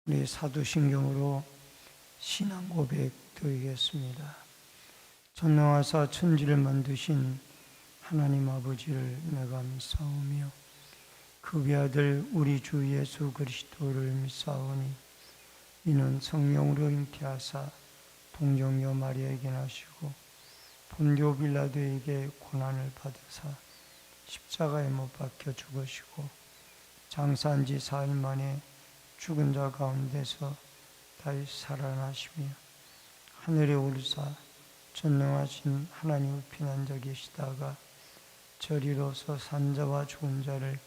우리 사도신경으로 신앙 고백 드리겠습니다. 전능하사 천지를 만드신 하나님 아버지를 내가 믿사오며 그 외아들 우리 주 예수 그리스도를 믿사오니 이는 성령으로 잉태하사 동정녀 마리아에게 나시고 본디오 빌라도에게 고난을 받으사 십자가에 못 박혀 죽으시고 장사한 지 4일 만에 죽은 자 가운데서 다시 살아나시며 하늘에 오르사 전능하신 하나님을 피난자 계시다가 저리로서 산자와 죽은 자를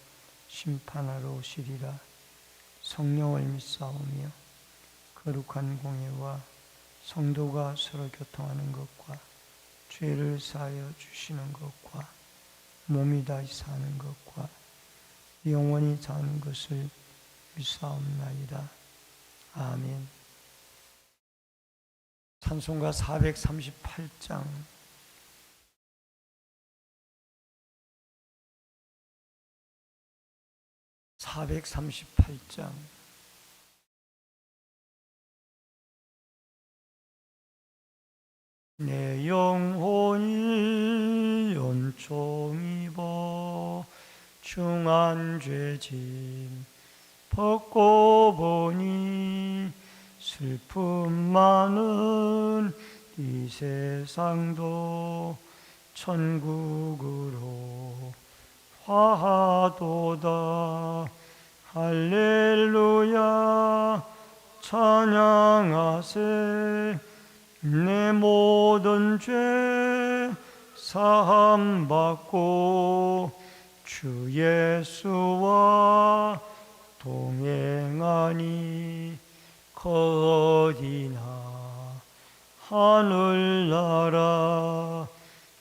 심판하러 오시리라. 성령을 믿사오며 거룩한 공예와 성도가 서로 교통하는 것과 죄를 사하여 주시는 것과 몸이 다시 사는 것과 영원히 사는 것을 믿사옵나이다. 아멘. 찬송가 438장 내 영혼이 연총 입어 중한 죄짐 벗고 보니 슬픔 많은 이 세상도 천국으로 화하도다. 할렐루야 찬양하세. 내 모든 죄 사함 받고 주 예수와 동행하니 어디나 하늘나라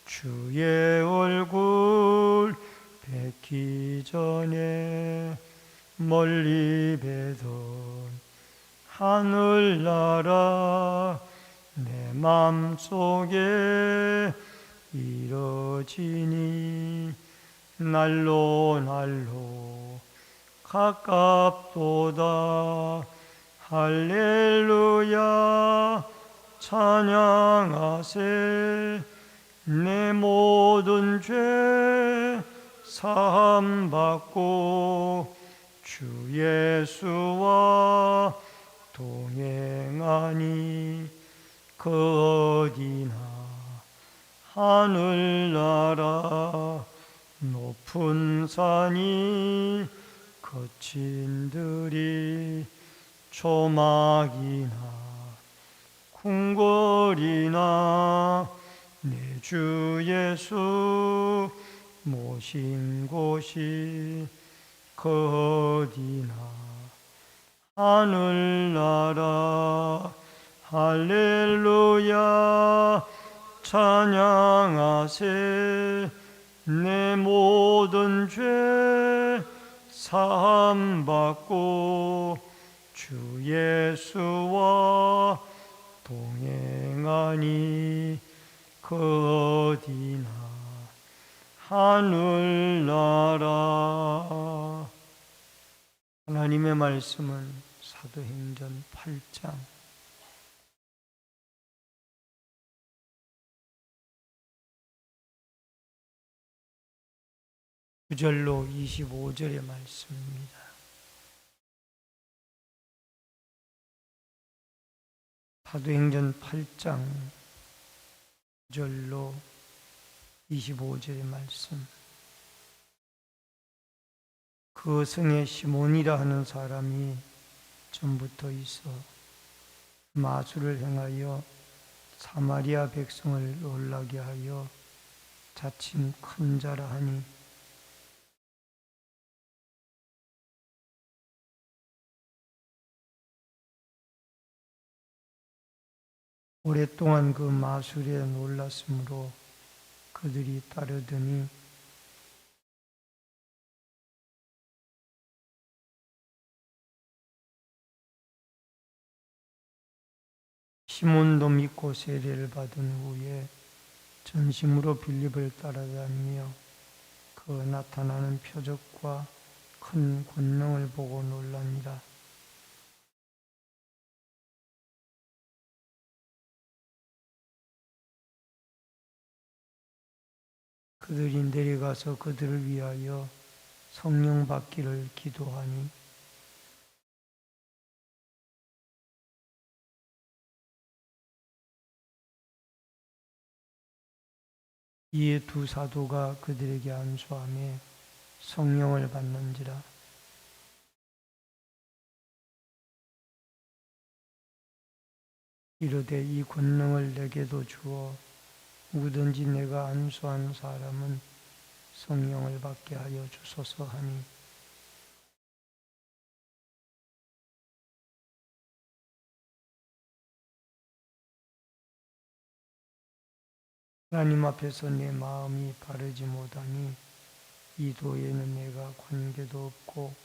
주의 얼굴 뵙기 전에 멀리 뵈던 하늘나라 내 맘속에 이뤄지니 날로 날로 가깝도다. 할렐루야 찬양하세. 내 모든 죄 사함 받고 주 예수와 동행하니 어디나 하늘나라 높은 산이 거친 들이 조막이나 궁궐이나 내 주 예수 모신 곳이 어디나 하늘나라. 할렐루야 찬양하세. 내 모든 죄 사함 받고 주 예수와 동행하니 어디나 하늘나라. 하나님의 말씀은 사도행전 8장 9절로 25절의 말씀입니다. 사도행전 8장 9절로 25절의 말씀. 그 성에 시몬이라 하는 사람이 전부터 있어 마술을 행하여 사마리아 백성을 놀라게 하여 자칭 큰 자라 하니 오랫동안 그 마술에 놀랐으므로 그들이 따르더니 시몬도 믿고 세례를 받은 후에 전심으로 빌립을 따라다니며 그 나타나는 표적과 큰 권능을 보고 놀라니라. 그들이 내려가서 그들을 위하여 성령 받기를 기도하니 이에 두 사도가 그들에게 안수하며 성령을 받는지라. 이르되 이 권능을 내게도 주어 누구든지 내가 안수한 사람은 성령을 받게 하여 주소서 하니 하나님 앞에서 내 마음이 바르지 못하니 이 도에는 내가 관계도 없고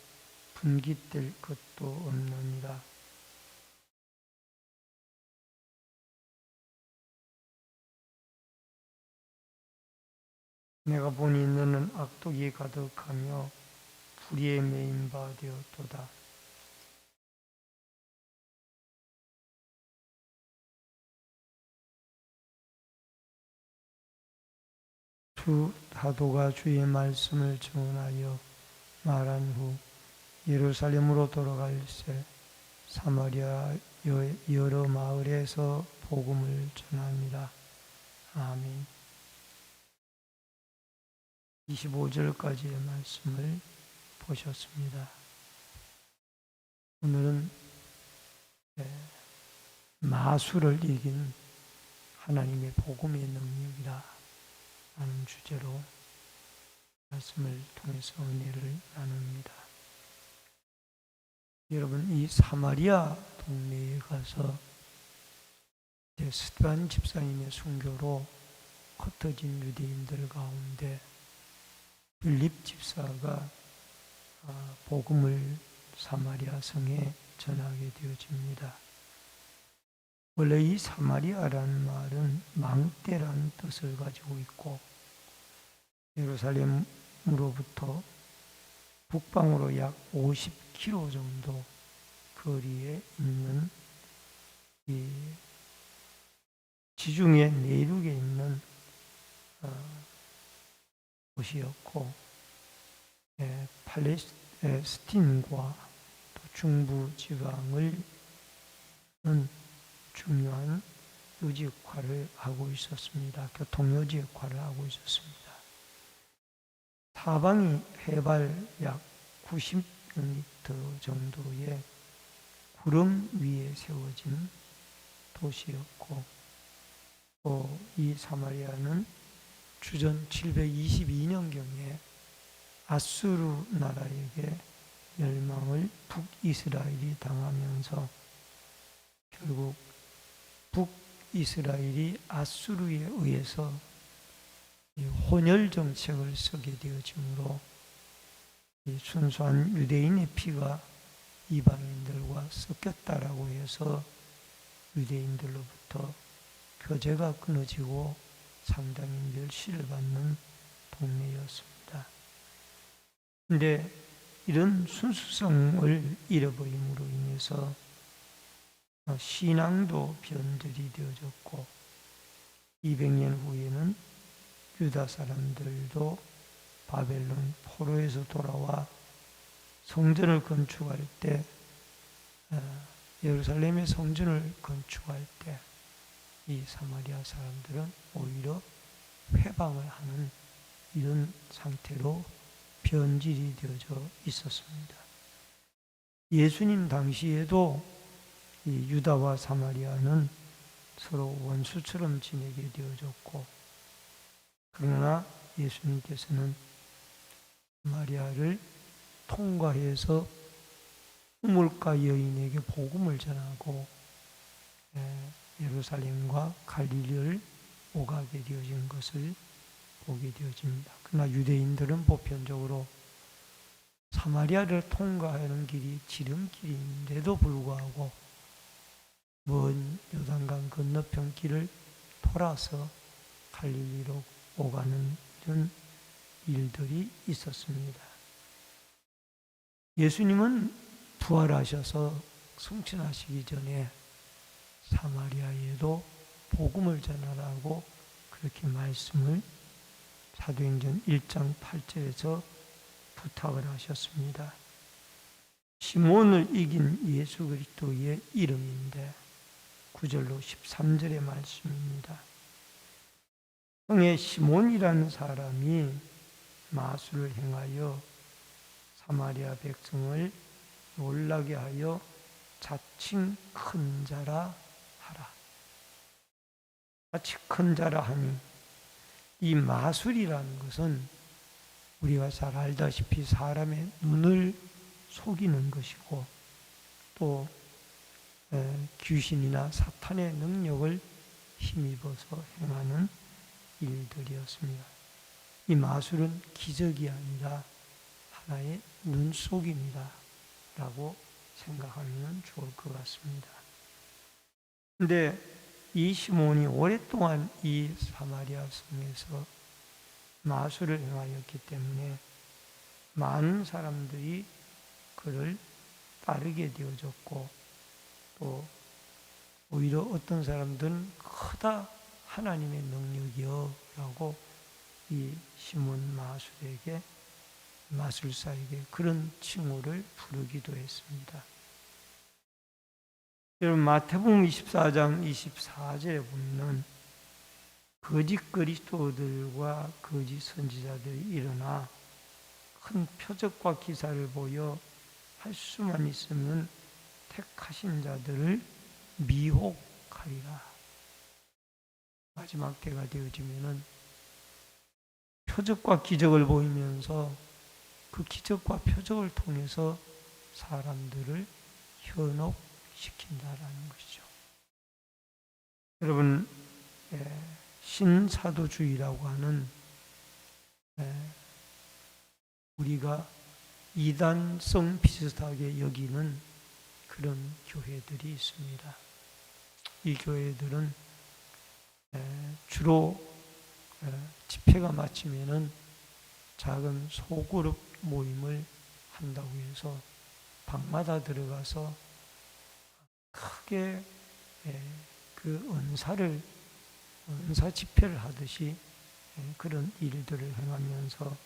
분깃될 것도 없느니라. 내가 보니 너는 악독이 가득하며 불의에 매인 바 되었도다. 두 사도가 주의 말씀을 증언하여 말한 후 예루살렘으로 돌아갈새 사마리아 여러 마을에서 복음을 전하니라. 아멘. 25절까지의 말씀을 보셨습니다. 오늘은 마술을 이긴 하나님의 복음의 능력이라 하는 주제로 말씀을 통해서 은혜를 나눕니다. 여러분, 이 사마리아 동네에 가서 스데반 집사님의 순교로 흩어진 유대인들 가운데 빌립 집사가 복음을 사마리아 성에 전하게 되어집니다. 원래 이 사마리아라는 말은 망대라는 뜻을 가지고 있고 예루살렘으로부터 북방으로 약 50km 정도 거리에 있는 이 지중해 내륙에 있는 곳이었고 팔레스틴과 또 중부 지방을 중요한 요지 역할을 하고 있었습니다. 교통요지 역할을 하고 있었습니다. 사방이 해발 약 90m 정도의 구름 위에 세워진 도시였고 또 이 사마리아는 주전 722년경에 아수르 나라에게 멸망을 북이스라엘이 당하면서 결국 북이스라엘이 아수르에 의해서 혼혈 정책을 쓰게 되어지므로 순수한 유대인의 피가 이방인들과 섞였다라고 해서 유대인들로부터 교제가 끊어지고 상당히 멸시를 받는 동네였습니다. 그런데 이런 순수성을 잃어버림으로 인해서 신앙도 변절이 되어졌고 200년 후에는 유다 사람들도 바벨론 포로에서 돌아와 성전을 건축할 때 예루살렘의 성전을 건축할 때 이 사마리아 사람들은 오히려 회방을 하는 이런 상태로 변질이 되어져 있었습니다. 예수님 당시에도 이 유다와 사마리아는 서로 원수처럼 지내게 되어졌고 그러나 예수님께서는 사마리아를 통과해서 우물가 여인에게 복음을 전하고 예루살렘과 갈릴리를 오가게 되어진 것을 보게 되어집니다. 그러나 유대인들은 보편적으로 사마리아를 통과하는 길이 지름길인데도 불구하고 먼 요단강 건너편 길을 돌아서 갈릴리로 오가는 이런 일들이 있었습니다. 예수님은 부활하셔서 승천하시기 전에 사마리아에도 복음을 전하라고 그렇게 말씀을 사도행전 1장 8절에서 부탁을 하셨습니다. 시몬을 이긴 예수 그리스도의 이름인데 9절로 13절의 말씀입니다. 형의 시몬이라는 사람이 마술을 행하여 사마리아 백성을 놀라게 하여 자칭 큰 자라 하라. 자칭 큰 자라 하니 이 마술이라는 것은 우리가 잘 알다시피 사람의 눈을 속이는 것이고 또 귀신이나 사탄의 능력을 힘입어서 행하는 일들이었습니다. 이 마술은 기적이 아니라 하나의 눈속임이다 라고 생각하면 좋을 것 같습니다. 그런데 이 시몬이 오랫동안 이 사마리아 성에서 마술을 행하였기 때문에 많은 사람들이 그를 따르게 되어졌고 또 오히려 어떤 사람들은 크다 하나님의 능력이여 라고 이 시몬 마술사에게 그런 칭호를 부르기도 했습니다. 여러분 마태복음 24장 24절에 보면 거짓 그리스도들과 거짓 선지자들이 일어나 큰 표적과 기사를 보여 할 수만 있으면 택하신 자들을 미혹하리라. 마지막 때가 되어지면은 표적과 기적을 보이면서 그 기적과 표적을 통해서 사람들을 현혹시킨다라는 것이죠. 여러분, 신사도주의라고 하는 우리가 이단성 비슷하게 여기는 그런 교회들이 있습니다. 이 교회들은 주로 집회가 마치면은 작은 소그룹 모임을 한다고 해서 방마다 들어가서 크게 그 은사 집회를 하듯이 그런 일들을 행하면서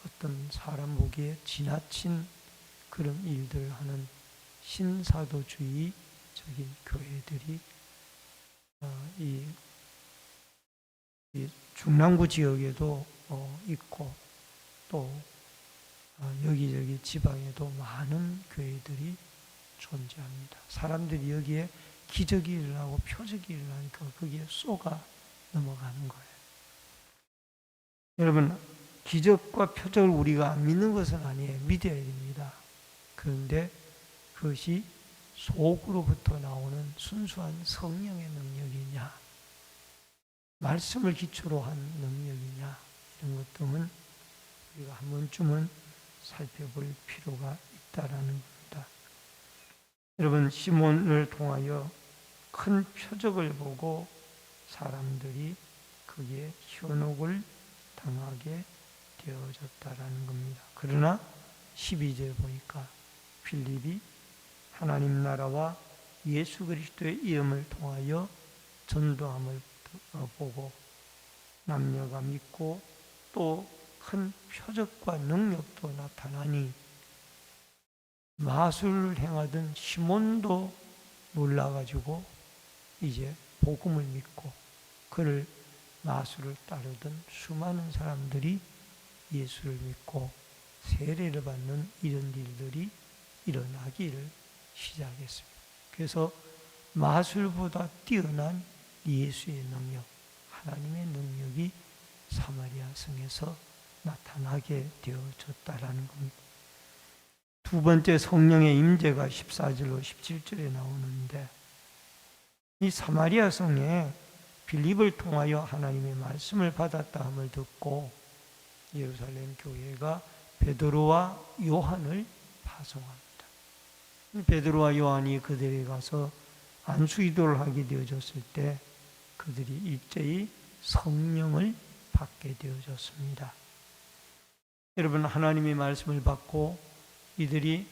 어떤 사람 보기에 지나친 그런 일들을 하는 신사도주의적인 교회들이 이 중랑구 지역에도 있고 또 여기저기 지방에도 많은 교회들이 존재합니다. 사람들이 여기에 기적이 일어나고 표적이 일어나니까 거기에 쏘가 넘어가는 거예요. 여러분, 기적과 표적을 우리가 안 믿는 것은 아니에요. 믿어야 됩니다. 그런데 그것이 속으로부터 나오는 순수한 성령의 능력이냐, 말씀을 기초로 한 능력이냐, 이런 것 등은 우리가 한 번쯤은 살펴볼 필요가 있다라는 겁니다. 여러분, 시몬을 통하여 큰 표적을 보고 사람들이 거기에 현혹을 당하게 되어졌다라는 겁니다. 그러나 12절 보니까 빌립이 하나님 나라와 예수 그리스도의 이름을 통하여 전도함을 보고 남녀가 믿고 또 큰 표적과 능력도 나타나니 마술을 행하던 시몬도 놀라가지고 이제 복음을 믿고 그를 마술을 따르던 수많은 사람들이 예수를 믿고 세례를 받는 이런 일들이 일어나기를 시작했습니다. 그래서 마술보다 뛰어난 예수의 능력, 하나님의 능력이 사마리아 성에서 나타나게 되어졌다라는 겁니다. 두 번째 성령의 임재가 14절로 17절에 나오는데 이 사마리아 성에 빌립을 통하여 하나님의 말씀을 받았다 함을 듣고 예루살렘 교회가 베드로와 요한을 파송합니다. 베드로와 요한이 그들에게 가서 안수기도를 하게 되어졌을 때 그들이 일제히 성령을 받게 되어졌습니다. 여러분, 하나님의 말씀을 받고 이들이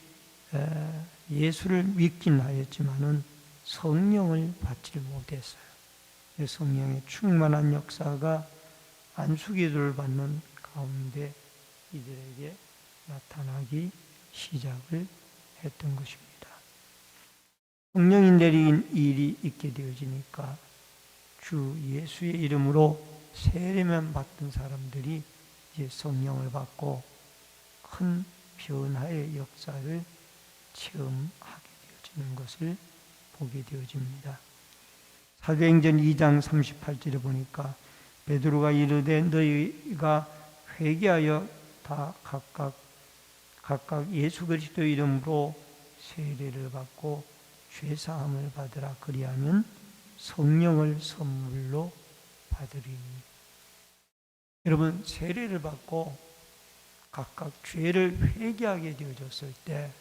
예수를 믿긴 하였지만은 성령을 받지 못했어요. 성령의 충만한 역사가 안수기도를 받는 가운데 이들에게 나타나기 시작을 했던 것입니다. 성령이 내린 일이 있게 되어지니까 주 예수의 이름으로 세례만 받던 사람들이 이제 성령을 받고 큰 변화의 역사를 체험하게 되어지는 것을 보게 되어집니다. 사도행전 2장 38절에 보니까 베드로가 이르되 너희가 회개하여 다 각각 예수 그리스도 이름으로 세례를 받고 죄사함을 받으라. 그리하면 성령을 선물로 받으리니. 여러분, 세례를 받고 각각 죄를 회개하게 되어졌을 때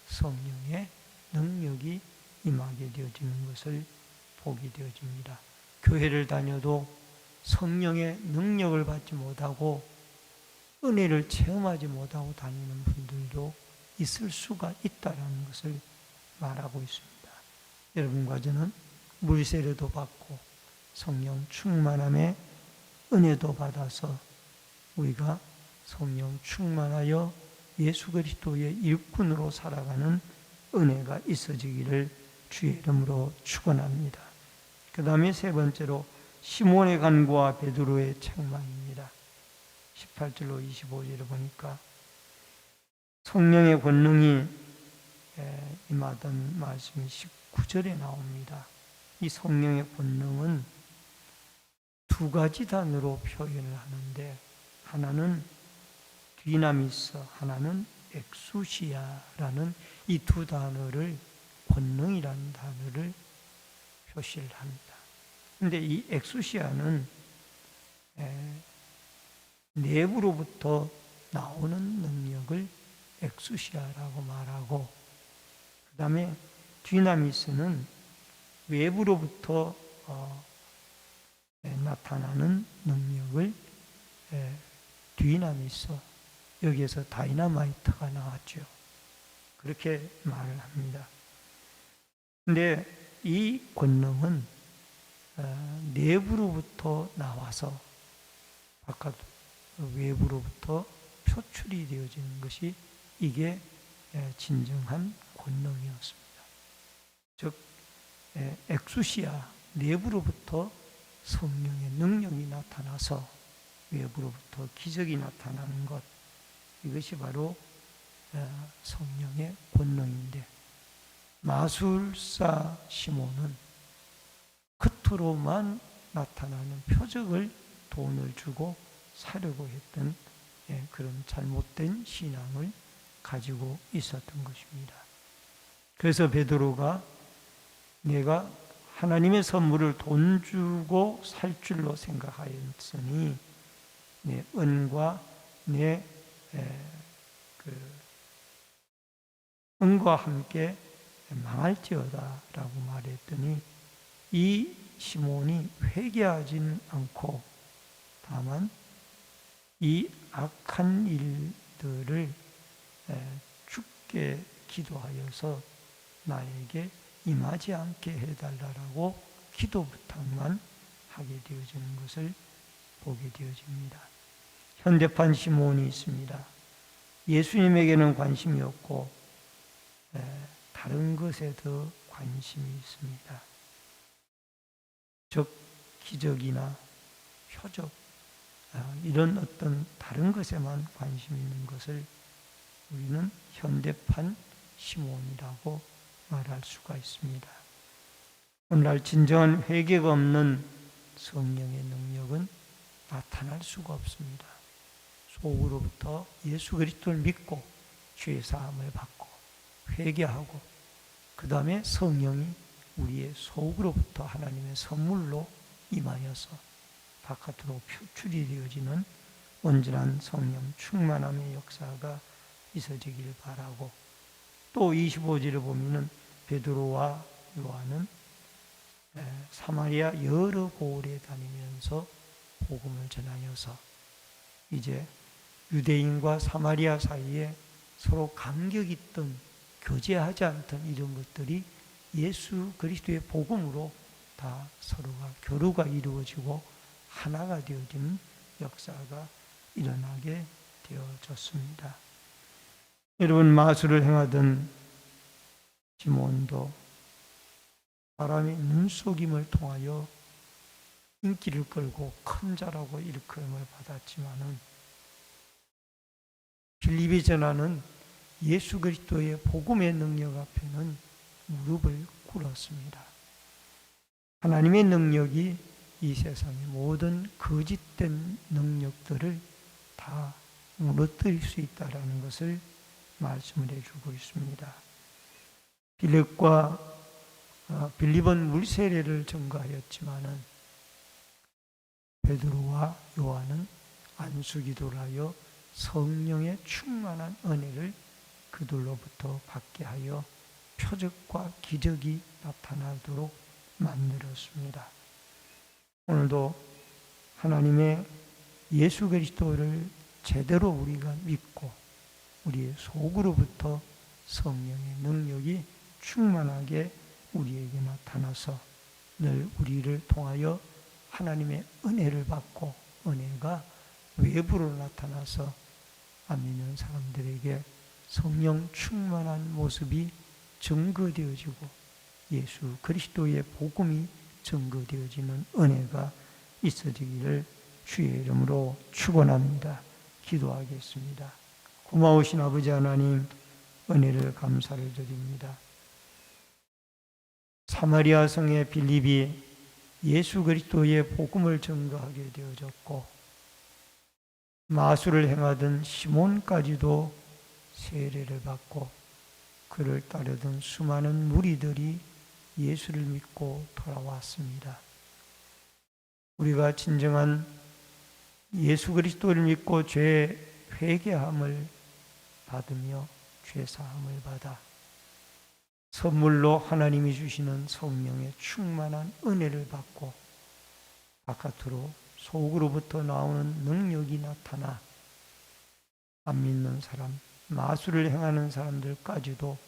성령의 능력이 임하게 되어지는 것을 보게 되어집니다. 교회를 다녀도 성령의 능력을 받지 못하고 은혜를 체험하지 못하고 다니는 분들도 있을 수가 있다는 것을 말하고 있습니다. 여러분과 저는 물세례도 받고 성령 충만함에 은혜도 받아서 우리가 성령 충만하여 예수 그리스도의 일꾼으로 살아가는 은혜가 있어지기를 주의 이름으로 축원합니다. 그 다음에 세 번째로 시몬의 간구와 베드로의 책망입니다. 18절로 25절을 보니까 성령의 권능이 임하던 말씀이 19절에 나옵니다. 이 성령의 권능은 두 가지 단어로 표현을 하는데 하나는 디나미스, 하나는 엑수시아라는 이 두 단어를 권능이라는 단어를 표시를 합니다. 그런데 이 엑수시아는 내부로부터 나오는 능력을 엑수시아라고 말하고, 그 다음에 디나미스는 외부로부터 나타나는 능력을 디나미스, 여기에서 다이나마이트가 나왔죠. 그렇게 말을 합니다. 그런데 이 권능은 내부로부터 나와서 바깥 외부로부터 표출이 되어지는 것이 이게 진정한 권능이었습니다. 즉 엑수시아, 내부로부터 성령의 능력이 나타나서 외부로부터 기적이 나타나는 것, 이것이 바로 성령의 권능인데, 마술사 시몬은 겉으로만 나타나는 표적을 돈을 주고 사려고 했던 그런 잘못된 신앙을 가지고 있었던 것입니다. 그래서 베드로가 내가 하나님의 선물을 돈 주고 살 줄로 생각하였으니 내 은과 내 은과 함께 망할지어다 라고 말했더니 이 시몬이 회개하진 않고 다만 이 악한 일들을 주께 기도하여서 나에게 임하지 않게 해달라고 기도 부탁만 하게 되어지는 것을 보게 되어집니다. 현대판 시몬이 있습니다. 예수님에게는 관심이 없고 다른 것에 더 관심이 있습니다. 즉 기적이나 표적, 이런 어떤 다른 것에만 관심이 있는 것을 우리는 현대판 시몬이라고 말할 수가 있습니다. 오늘날 진정한 회개가 없는 성령의 능력은 나타날 수가 없습니다. 속으로부터 예수 그리스도를 믿고 죄 사함을 받고 회개하고 그 다음에 성령이 우리의 속으로부터 하나님의 선물로 임하여서 바깥으로 표출이 되어지는 온전한 성령 충만함의 역사가 있어지길 바라고, 또 25절을 보면은 베드로와 요한은 사마리아 여러 고을에 다니면서 복음을 전하여서 이제 유대인과 사마리아 사이에 서로 간격이 있던, 교제하지 않던 이런 것들이 예수 그리스도의 복음으로 다 서로가 교류가 이루어지고 하나가 되어지는 역사가 일어나게 되어졌습니다. 여러분, 마술을 행하던 시몬도 사람의 눈속임을 통하여 인기를 끌고 큰 자라고 일컬음을 받았지만은 빌립이 전하는 예수 그리스도의 복음의 능력 앞에는 무릎을 꿇었습니다. 하나님의 능력이 이 세상의 모든 거짓된 능력들을 다 무너뜨릴 수 있다는 것을 말씀을 해주고 있습니다. 빌립은 물세례를 전가하였지만은 베드로와 요한은 안수기도를 하여 성령의 충만한 은혜를 그들로부터 받게 하여 표적과 기적이 나타나도록 만들었습니다. 오늘도 하나님의 예수 그리스도를 제대로 우리가 믿고 우리의 속으로부터 성령의 능력이 충만하게 우리에게 나타나서 늘 우리를 통하여 하나님의 은혜를 받고 은혜가 외부로 나타나서 안 믿는 사람들에게 성령 충만한 모습이 증거되어지고 예수 그리스도의 복음이 증거되어지는 은혜가 있어지기를 주의 이름으로 축원합니다. 기도하겠습니다. 고마우신 아버지 하나님, 은혜를 감사를 드립니다. 사마리아 성의 빌립이 예수 그리스도의 복음을 증거하게 되어졌고 마술을 행하던 시몬까지도 세례를 받고 그를 따르던 수많은 무리들이 예수를 믿고 돌아왔습니다. 우리가 진정한 예수 그리스도를 믿고 죄 회개함을 받으며 죄 사함을 받아 선물로 하나님이 주시는 성령의 충만한 은혜를 받고 바깥으로 속으로부터 나오는 능력이 나타나 안 믿는 사람, 마술을 행하는 사람들까지도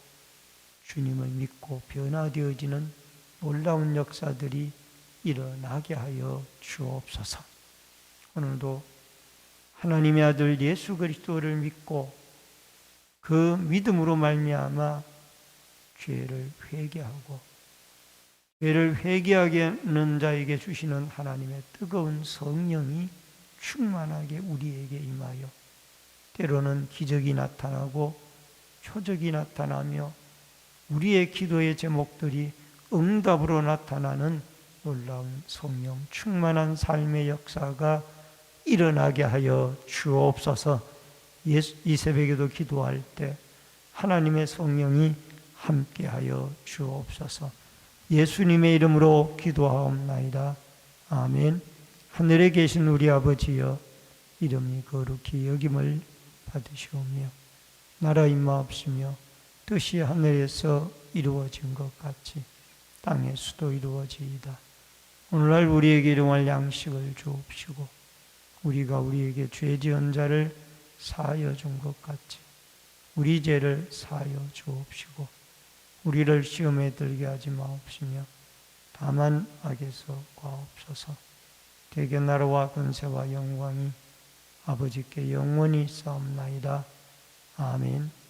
주님을 믿고 변화되어지는 놀라운 역사들이 일어나게 하여 주옵소서. 오늘도 하나님의 아들 예수 그리스도를 믿고 그 믿음으로 말미암아 죄를 회개하고 죄를 회개하게 하는 자에게 주시는 하나님의 뜨거운 성령이 충만하게 우리에게 임하여 때로는 기적이 나타나고 표적이 나타나며 우리의 기도의 제목들이 응답으로 나타나는 놀라운 성령 충만한 삶의 역사가 일어나게 하여 주옵소서. 이 새벽에도 기도할 때 하나님의 성령이 함께하여 주옵소서. 예수님의 이름으로 기도하옵나이다. 아멘. 하늘에 계신 우리 아버지여, 이름이 거룩히 여김을 받으시오며 나라 임하옵시며 뜻이 하늘에서 이루어진 것 같이 땅에서도 이루어지이다. 오늘날 우리에게 일용할 양식을 주옵시고 우리가 우리에게 죄 지은 자를 사하여 준 것 같이 우리 죄를 사하여 주옵시고 우리를 시험에 들게 하지 마옵시며 다만 악에서 구하옵소서. 대개 나라와 권세와 영광이 아버지께 영원히 있사옵나이다. 아멘.